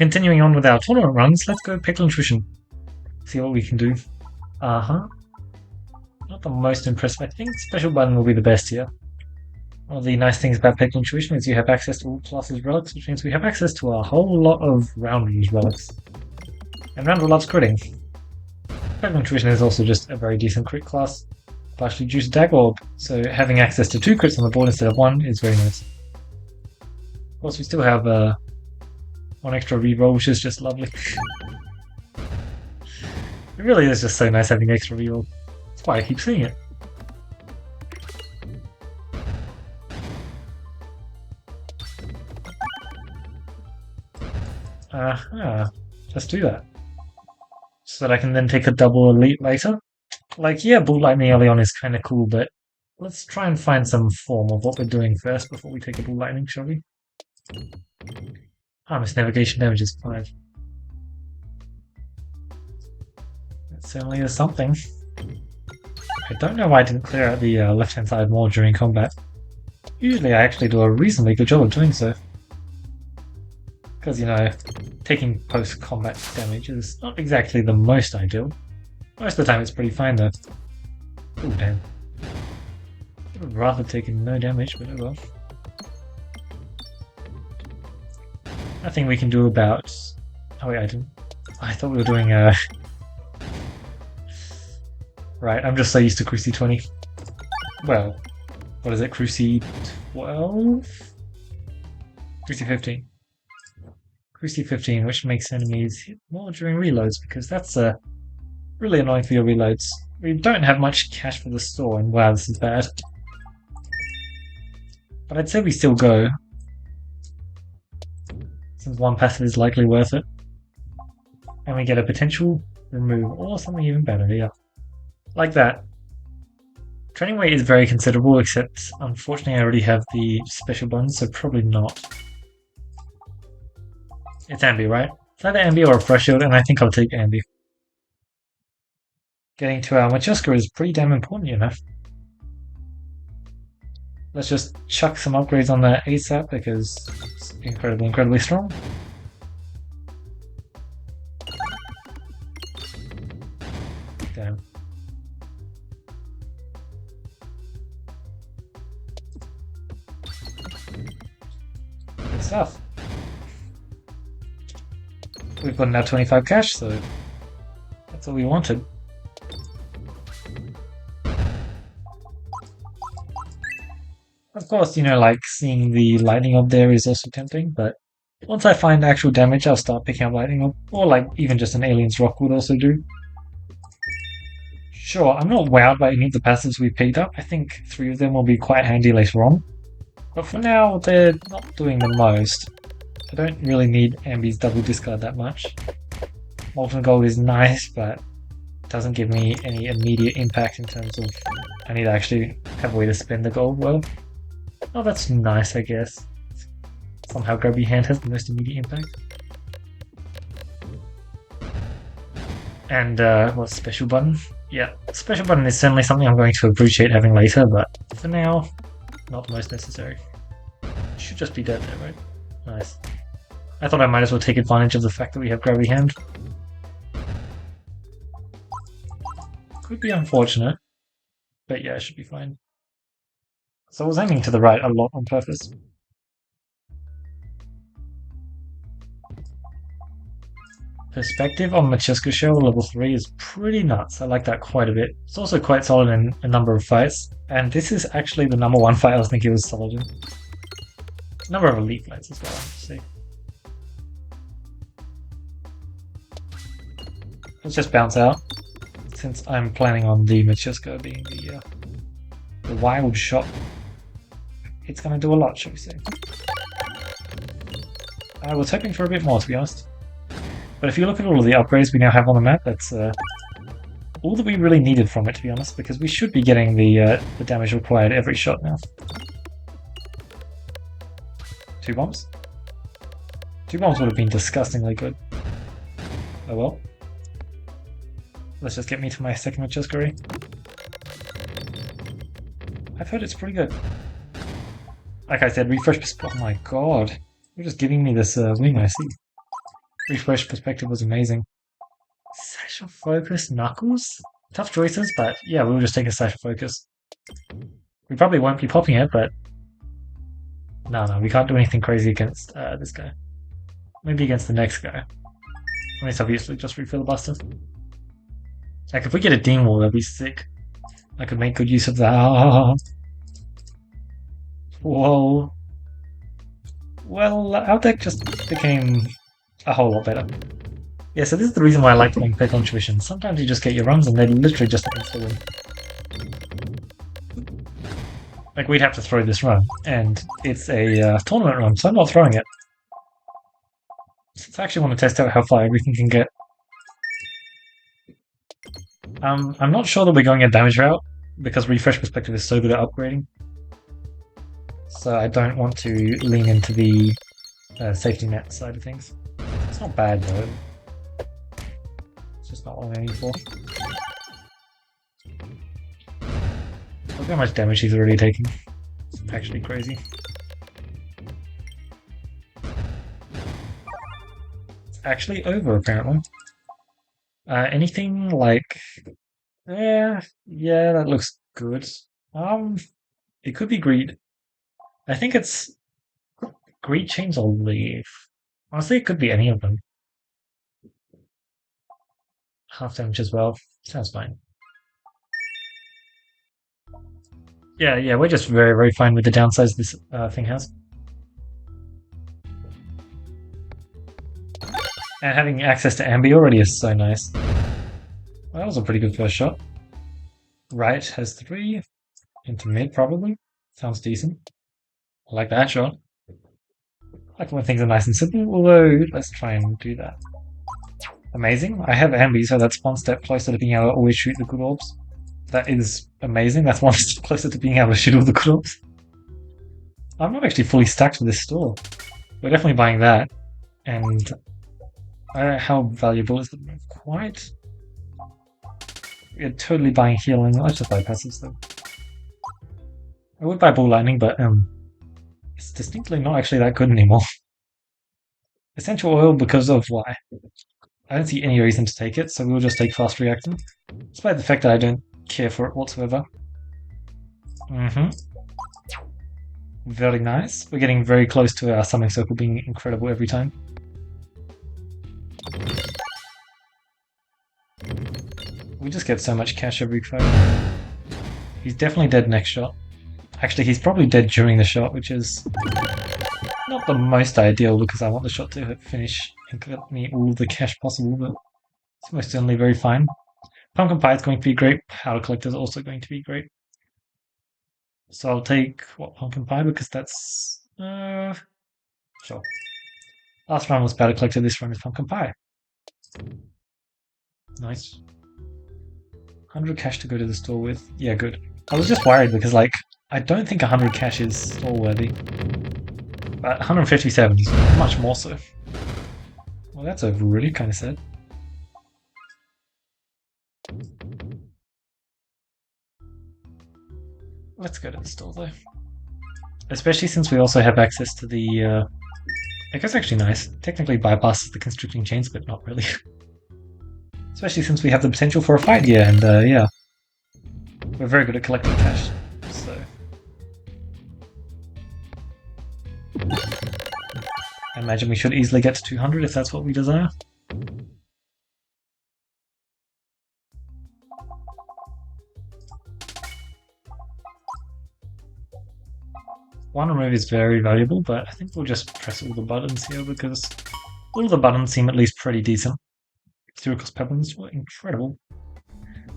continuing on with our tournament runs, let's go Peglin Tuition. See what we can do. Uh-huh. Not the most impressive. I think Special Button will be the best here. One of the nice things about Peglin Tuition is you have access to all classes' relics, which means we have access to a whole lot of Rounders relics. And Rounder loves critting. Peglin Tuition is also just a very decent crit class, partially due to Dag Orb, so having access to 2 crits on the board instead of 1 is very nice. Of course, we still have 1 extra reroll, which is just lovely. It really is just so nice having extra reroll. That's why I keep seeing it. Let's do that. So that I can then take a double elite later. Like, yeah, Bull Lightning early on is kind of cool, but let's try and find some form of what we're doing first before we take a Bull Lightning, shall we? Miss Navigation damage is 5. That certainly is something. I don't know why I didn't clear out the left-hand side more during combat. Usually I actually do a reasonably good job of doing so. Because, you know, taking post-combat damage is not exactly the most ideal. Most of the time it's pretty fine though. Oh damn. I would have rather taken no damage, but oh well. Nothing we can do about... Oh wait, I didn't... I thought we were doing Right, I'm just so used to Cruci 20. Well, what is it, Cruci 12? Cruci 15. Cruci 15, which makes enemies hit more during reloads, because that's really annoying for your reloads. We don't have much cash for the store, and wow, this is bad. But I'd say we still go, since 1 passive is likely worth it. And we get a potential remove, or something even better, yeah. Like that. Training weight is very considerable, except unfortunately I already have the special buttons, so probably not. It's Ambi, right? It's either Ambi or a Fresh Shield, and I think I'll take Ambi. Getting to our Machuska is pretty damn important, you know. Let's just chuck some upgrades on that ASAP because it's incredibly strong. Damn. Good stuff. We've got now 25 cash, so that's all we wanted. Of course, you know, like, seeing the lightning up there is also tempting, but once I find actual damage, I'll start picking up lightning up, or like, even just an alien's rock would also do. Sure, I'm not wowed by any of the passives we picked up. I think 3 of them will be quite handy later on. But for now, they're not doing the most. I don't really need Ambi's double discard that much. Molten Gold is nice, but doesn't give me any immediate impact in terms of I need to actually have a way to spend the gold well. Oh, that's nice, I guess. Somehow Grubby Hand has the most immediate impact. And, what's Special Button? Yeah, Special Button is certainly something I'm going to appreciate having later, but for now, not the most necessary. Should just be dead there, right? Nice. I thought I might as well take advantage of the fact that we have Gravity Hand. Could be unfortunate, but yeah, it should be fine. So I was aiming to the right a lot on purpose. Perspective on Machuska Shell level 3 is pretty nuts. I like that quite a bit. It's also quite solid in a number of fights, and this is actually the number 1 fight I was thinking it was solid in. Number of elite fights as well, see. Let's just bounce out, since I'm planning on the Machuska being the wild shot. It's going to do a lot, shall we say. I was hoping for a bit more, to be honest. But if you look at all of the upgrades we now have on the map, that's all that we really needed from it, to be honest, because we should be getting the damage required every shot now. 2 bombs? 2 bombs would have been disgustingly good. Oh well. Let's just get me to my second Machuska. I've heard it's pretty good. Like I said, refresh... Oh my god. You're just giving me this wing, I see. Refresh perspective was amazing. Sash of Focus, Knuckles? Tough choices, but yeah, we'll just take a Sash of Focus. We probably won't be popping it, but no, we can't do anything crazy against this guy. Maybe against the next guy. I mean, it's obviously just refill the buster. Like, if we get a Dean Wall, that'd be sick. I could make good use of that. Whoa. Well, our deck just became a whole lot better. Yeah, so this is the reason why I like playing Peglin Tuition. Sometimes you just get your runs and they're literally just insta-win. Like, we'd have to throw this run, and it's a tournament run, so I'm not throwing it. Since I actually want to test out how far everything can get. I'm not sure that we're going a damage route, because Refresh Perspective is so good at upgrading. So I don't want to lean into the safety net side of things. It's not bad though. It's just not what I'm aiming for. Look how much damage he's already taking. It's actually crazy. It's actually over apparently. Anything like... yeah, that looks good. It could be Greed. I think it's Greed, Chains, or Leave. Honestly, it could be any of them. Half damage as well. Sounds fine. Yeah, we're just very, very fine with the downsides this thing has. And having access to Ambi already is so nice. Well, that was a pretty good first shot. Right has 3. Into mid, probably. Sounds decent. I like that shot. I like when things are nice and simple, although let's try and do that. Amazing. I have Ambi, so that's one step closer to being able to always shoot the good orbs. That is amazing. That's one step closer to being able to shoot all the good orbs. I'm not actually fully stacked for this store. We're definitely buying that. And how valuable is the move? Quite. We're totally buying healing. Let's just buy passives though. I would buy Ball Lightning, but it's distinctly not actually that good anymore. Essential Oil because of why? I don't see any reason to take it, so we'll just take Fast Reacting. Despite the fact that I don't care for it whatsoever. Very nice. We're getting very close to our Summoning Circle being incredible every time. We just get so much cash every fight. He's definitely dead next shot. Actually, he's probably dead during the shot, which is not the most ideal because I want the shot to finish and get me all the cash possible, but it's most certainly very fine. Pumpkin Pie is going to be great. Powder Collector is also going to be great. So I'll take, Pumpkin Pie, because that's... sure. Last round was Powder Collector, this round is Pumpkin Pie. Nice. 100 cash to go to the store with. Yeah, good. I was just worried because, like, I don't think 100 cash is store worthy. But 157 is much more so. Well, that's over really, kind of sad. Let's go to the store though. Especially since we also have access to the... I guess actually nice. Technically bypasses the Constricting Chains, but not really. Especially since we have the potential for a fight here, and yeah. We're very good at collecting cash, so... I imagine we should easily get to 200 if that's what we desire. One remove is very valuable, but I think we'll just press all the buttons here because all the buttons seem at least pretty decent. Syracuse Pebblins were incredible.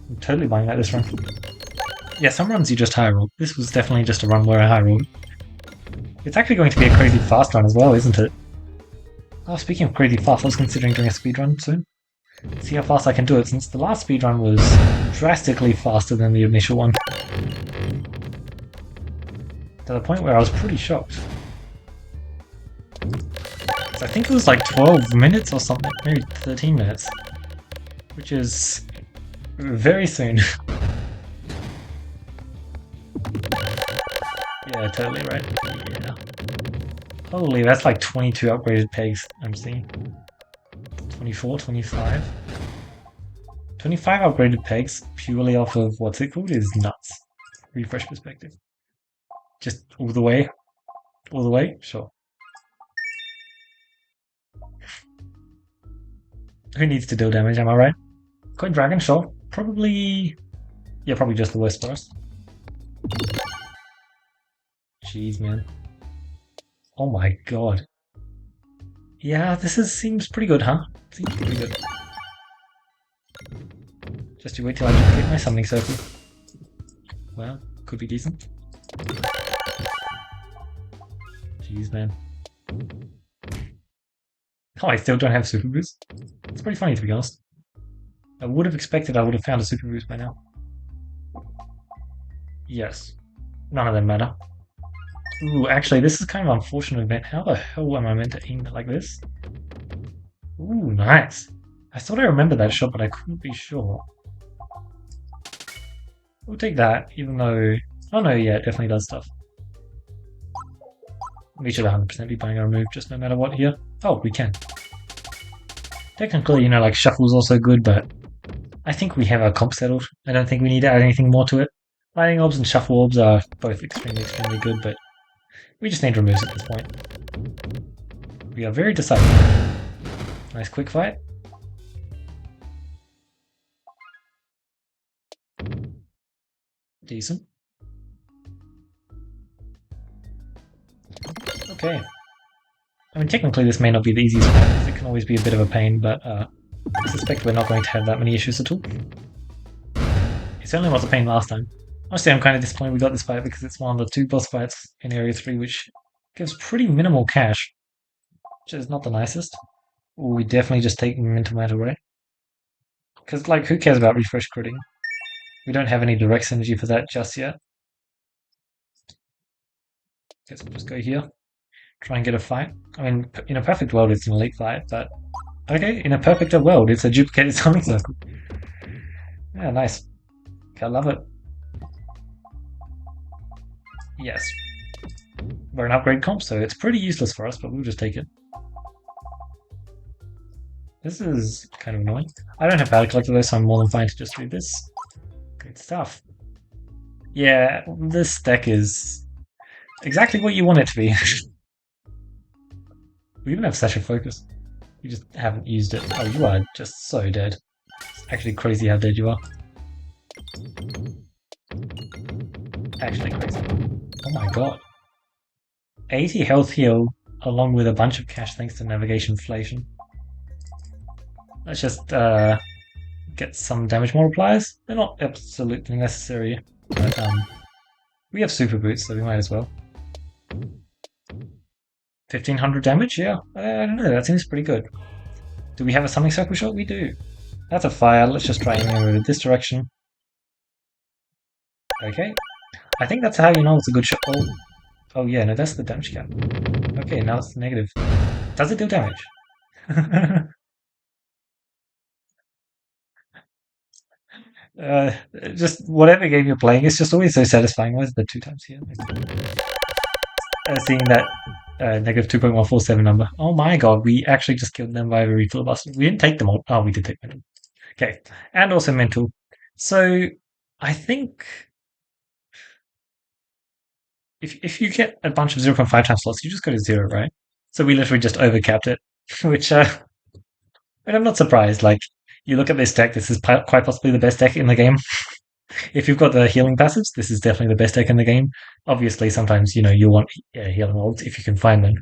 I'm totally buying that this run. Yeah, some runs you just high roll. This was definitely just a run where I high rolled. It's actually going to be a crazy fast run as well, isn't it? Oh, speaking of crazy fast, I was considering doing a speed run soon. See how fast I can do it, since the last speed run was drastically faster than the initial one. To the point where I was pretty shocked. So I think it was like 12 minutes or something, maybe 13 minutes. Which is very soon. Yeah, totally right. Yeah. Holy, that's like 22 upgraded pegs I'm seeing. 24, 25. 25 upgraded pegs purely off of what's it called is nuts. Refresh perspective. Just all the way. All the way? Sure. Who needs to deal damage, am I right? Coin Dragon, sure. Probably... Yeah, probably just the worst for us. Jeez, man. Oh my god. Yeah, seems pretty good, huh? Seems pretty good. Just you wait till I get my summoning circle. Well, could be decent. Jeez, man. Oh, I still don't have super boost. It's pretty funny, to be honest. I would have expected I would have found a super boost by now. Yes. None of them matter. Ooh, actually, this is kind of an unfortunate event. How the hell am I meant to aim it like this? Ooh, nice. I thought I remembered that shot, but I couldn't be sure. We'll take that, even though... Oh no, yeah, it definitely does stuff. We should 100% be buying our move just no matter what here. Oh, we can. Technically, you know, like, Shuffle's also good, but I think we have our comp settled. I don't think we need to add anything more to it. Lightning Orbs and Shuffle Orbs are both extremely good, but we just need removes at this point. We are very decisive. Nice quick fight. Decent. Okay. I mean, technically this may not be the easiest fight, because it can always be a bit of a pain, but I suspect we're not going to have that many issues at all. It certainly was a pain last time. Honestly, I'm kind of disappointed we got this fight because it's one of the 2 boss fights in Area 3, which gives pretty minimal cash, which is not the nicest. Ooh, we definitely just take Mental Matter away. Because, like, who cares about refresh critting? We don't have any direct synergy for that just yet. Guess we'll just go here. Try and get a fight. I mean, in a perfect world, it's an elite fight, but... Okay, in a perfecter world, it's a duplicated summoning circle. Yeah, nice. I love it. Yes. We're an upgrade comp, so it's pretty useless for us, but we'll just take it. This is kind of annoying. I don't have Battle Collector though, so I'm more than fine to just read this. Good stuff. Yeah, this deck is exactly what you want it to be. We even have Session Focus. You just haven't used it. Oh, you are just so dead. It's actually crazy how dead you are. Actually crazy. Oh my god. 80 health heal along with a bunch of cash thanks to navigation inflation. Let's just get some damage multipliers. They're not absolutely necessary, but we have super boots, so we might as well. 1500 damage? Yeah, I don't know, that seems pretty good. Do we have a summoning circle shot? We do. That's a fire, let's just try aiming over this direction. Okay. I think that's how you know it's a good shot. Oh yeah, no, that's the damage cap. Okay, now it's negative. Does it do damage? Just whatever game you're playing, it's just always so satisfying. Where's the 2 times here? Seeing that negative 2.147 number. Oh my god, we actually just killed them by a very filibuster. We didn't take them all. Oh, we did take mental. Okay, and also mental. So I think if you get a bunch of 0.5 times slots, you just go to 0, right? So we literally just overcapped it, which and I'm not surprised. Like, you look at this deck, this is quite possibly the best deck in the game. If you've got the healing passives, this is definitely the best deck in the game. Obviously, sometimes, you know, you want healing orbs if you can find them.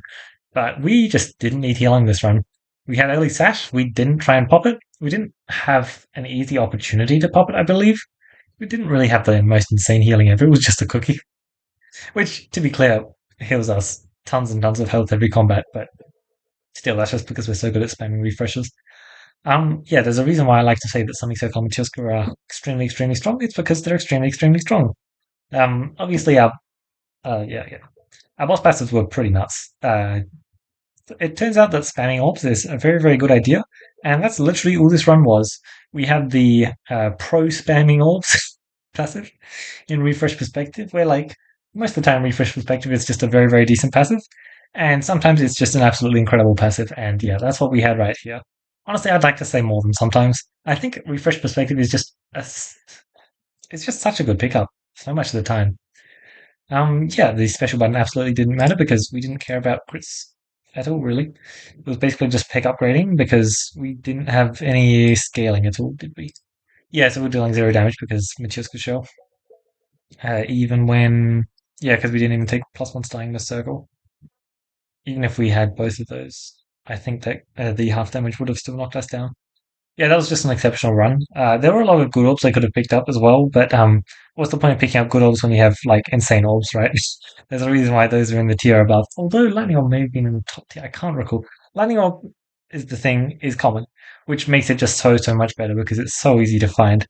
But we just didn't need healing this run. We had early sash, we didn't try and pop it. We didn't have an easy opportunity to pop it, I believe. We didn't really have the most insane healing ever, it was just a cookie. Which, to be clear, heals us tons and tons of health every combat, but still, that's just because we're so good at spamming refreshes. Yeah, there's a reason why I like to say that Summoning Circle and Machuska are extremely strong. It's because they're extremely strong. Obviously, our boss passives were pretty nuts. It turns out that spamming orbs is a very good idea, and that's literally all this run was. We had the pro spamming orbs passive in Refresh Perspective, where like most of the time Refresh Perspective is just a very decent passive, and sometimes it's just an absolutely incredible passive. And yeah, that's what we had right here. Honestly, I'd like to say more than sometimes. I think refresh perspective is just it's just such a good pickup so much of the time. Yeah, the special button absolutely didn't matter because we didn't care about crits at all, really. It was basically just pick upgrading because we didn't have any scaling at all, did we? Yeah, so we're dealing 0 damage because Matthias could show. Even when, yeah, because we didn't even take +1 staying in the circle. Even if we had both of those, I think that the half damage would have still knocked us down. Yeah, that was just an exceptional run. There were a lot of good orbs I could have picked up as well, but what's the point of picking up good orbs when you have like insane orbs, right? There's a reason why those are in the tier above. Although lightning orb may have been in the top tier, I can't recall. Lightning orb is common, which makes it just so much better because it's so easy to find.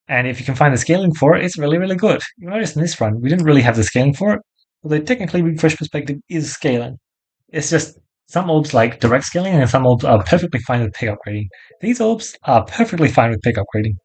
And if you can find the scaling for it, it's really good. You notice in this run, we didn't really have the scaling for it, although technically refresh perspective is scaling. It's just some orbs like direct scaling and some orbs are perfectly fine with pick upgrading. These orbs are perfectly fine with pick upgrading.